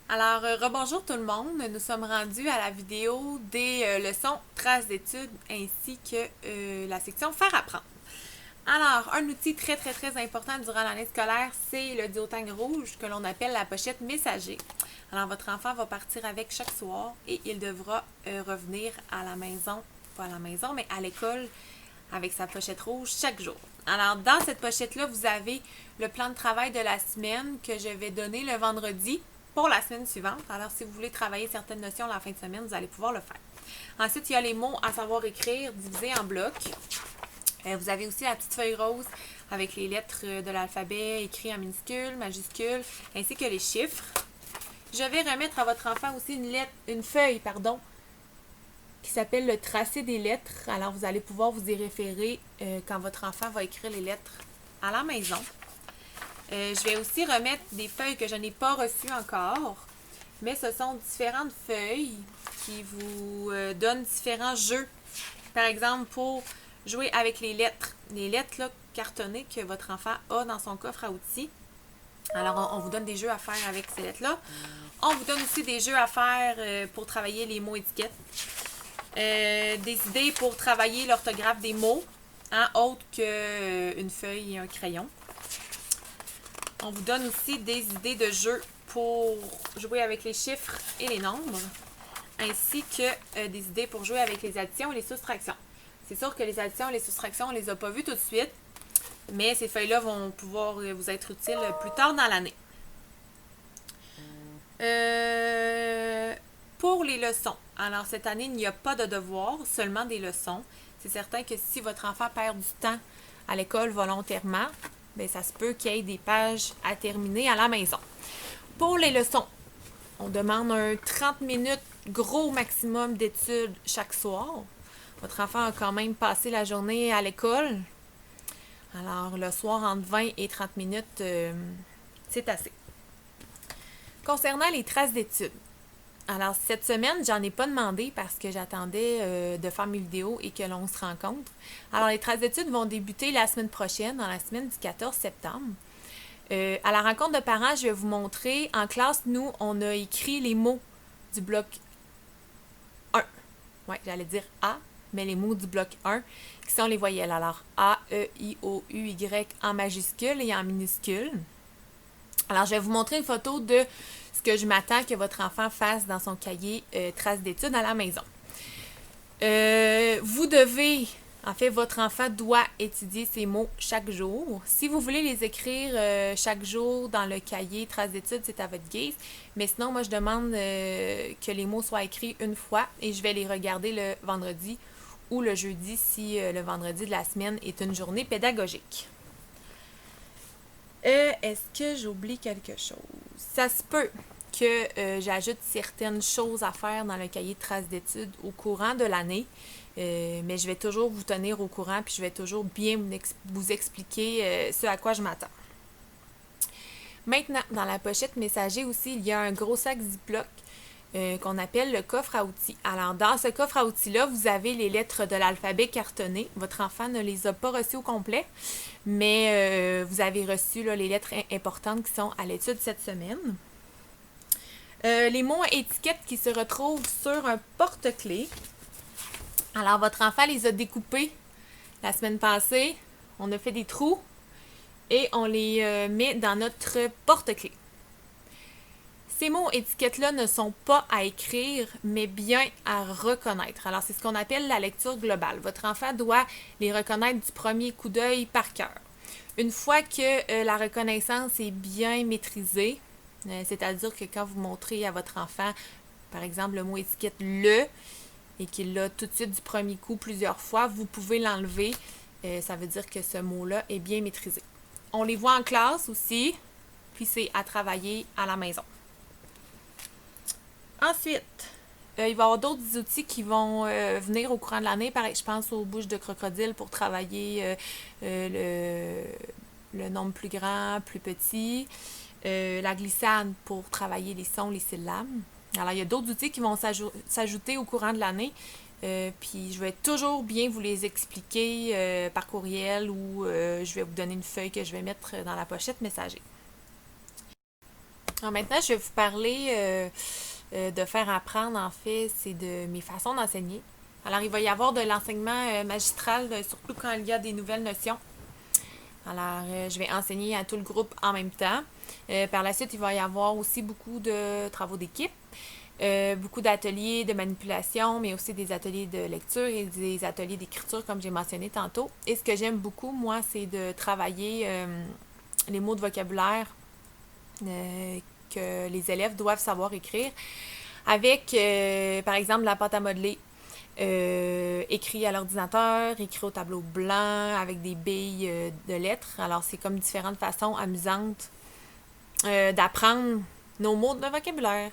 Alors, rebonjour tout le monde. Nous sommes rendus à la vidéo des leçons traces d'études ainsi que la section faire apprendre. Alors, un outil très important durant l'année scolaire, c'est le duotang rouge que l'on appelle la pochette messager. Alors, votre enfant va partir avec chaque soir et il devra revenir à la maison, pas à la maison, mais à l'école avec sa pochette rouge chaque jour. Alors, dans cette pochette-là, vous avez le plan de travail de la semaine que je vais donner le vendredi pour la semaine suivante. Alors, si vous voulez travailler certaines notions la fin de semaine, vous allez pouvoir le faire. Ensuite, il y a les mots à savoir écrire divisés en blocs. Vous avez aussi la petite feuille rose avec les lettres de l'alphabet écrites en minuscules, majuscules, ainsi que les chiffres. Je vais remettre à votre enfant aussi une feuille, qui s'appelle le tracé des lettres. Alors, vous allez pouvoir vous y référer quand votre enfant va écrire les lettres à la maison. Je vais aussi remettre des feuilles que je n'ai pas reçues encore, mais ce sont différentes feuilles qui vous donnent différents jeux. Par exemple, pour jouer avec les lettres là, cartonnées que votre enfant a dans son coffre à outils. Alors, on vous donne des jeux à faire avec ces lettres-là. On vous donne aussi des jeux à faire pour travailler les mots étiquettes. Des idées pour travailler l'orthographe des mots, autre qu'une feuille et un crayon. On vous donne aussi des idées de jeux pour jouer avec les chiffres et les nombres, ainsi que des idées pour jouer avec les additions et les soustractions. C'est sûr que les additions et les soustractions, on ne les a pas vues tout de suite, mais ces feuilles-là vont pouvoir vous être utiles plus tard dans l'année. Pour les leçons, alors cette année, il n'y a pas de devoirs, seulement des leçons. C'est certain que si votre enfant perd du temps à l'école volontairement, bien, ça se peut qu'il y ait des pages à terminer à la maison. Pour les leçons, on demande un 30 minutes gros maximum d'études chaque soir. Votre enfant a quand même passé la journée à l'école. Alors, le soir, entre 20 et 30 minutes, c'est assez. Concernant les traces d'études, alors cette semaine, j'en ai pas demandé parce que j'attendais de faire mes vidéos et que l'on se rencontre. Alors, les traces d'études vont débuter la semaine prochaine, dans la semaine du 14 septembre. À la rencontre de parents, je vais vous montrer. En classe, nous, on a écrit les mots du bloc 1. Ouais, j'allais dire A, mais les mots du bloc 1, qui sont les voyelles. Alors, A, E, I, O, U, Y en majuscule et en minuscule. Alors, je vais vous montrer une photo de ce que je m'attends que votre enfant fasse dans son cahier traces d'études à la maison. Votre enfant doit étudier ces mots chaque jour. Si vous voulez les écrire chaque jour dans le cahier traces d'études, c'est à votre guise. Mais sinon, moi, je demande que les mots soient écrits une fois et je vais les regarder le vendredi ou le jeudi si le vendredi de la semaine est une journée pédagogique. Est-ce que j'oublie quelque chose? Ça se peut que j'ajoute certaines choses à faire dans le cahier de traces d'études au courant de l'année, mais je vais toujours vous tenir au courant puis je vais toujours bien vous expliquer ce à quoi je m'attends. Maintenant, dans la pochette messager aussi, il y a un gros sac Ziploc qu'on appelle le coffre à outils. Alors, dans ce coffre à outils-là, vous avez les lettres de l'alphabet cartonnées. Votre enfant ne les a pas reçues au complet, mais vous avez reçu là, les lettres importantes qui sont à l'étude cette semaine. Les mots étiquettes qui se retrouvent sur un porte-clés. Alors, votre enfant les a découpés la semaine passée. On a fait des trous et on les met dans notre porte-clés. Ces mots étiquettes-là ne sont pas à écrire, mais bien à reconnaître. Alors, c'est ce qu'on appelle la lecture globale. Votre enfant doit les reconnaître du premier coup d'œil par cœur. Une fois que la reconnaissance est bien maîtrisée, c'est-à-dire que quand vous montrez à votre enfant, par exemple, le mot étiquette le, et qu'il l'a tout de suite du premier coup plusieurs fois, vous pouvez l'enlever. Ça veut dire que ce mot-là est bien maîtrisé. On les voit en classe aussi, puis c'est à travailler à la maison. Ensuite, il va y avoir d'autres outils qui vont venir au courant de l'année. Pareil, je pense aux bouches de crocodile pour travailler le nombre plus grand, plus petit. La glissade pour travailler les sons, les syllabes. Alors, il y a d'autres outils qui vont s'ajouter au courant de l'année. Puis, je vais toujours bien vous les expliquer par courriel ou je vais vous donner une feuille que je vais mettre dans la pochette messager. Alors maintenant, je vais vous parler de faire apprendre, en fait, c'est de mes façons d'enseigner. Alors, il va y avoir de l'enseignement magistral, surtout quand il y a des nouvelles notions. Alors, je vais enseigner à tout le groupe en même temps. Par la suite, il va y avoir aussi beaucoup de travaux d'équipe, beaucoup d'ateliers de manipulation, mais aussi des ateliers de lecture et des ateliers d'écriture, comme j'ai mentionné tantôt. Et ce que j'aime beaucoup, moi, c'est de travailler les mots de vocabulaire que les élèves doivent savoir écrire avec, par exemple, la pâte à modeler. Écrit à l'ordinateur, écrit au tableau blanc avec des billes de lettres. Alors, c'est comme différentes façons amusantes d'apprendre nos mots de vocabulaire.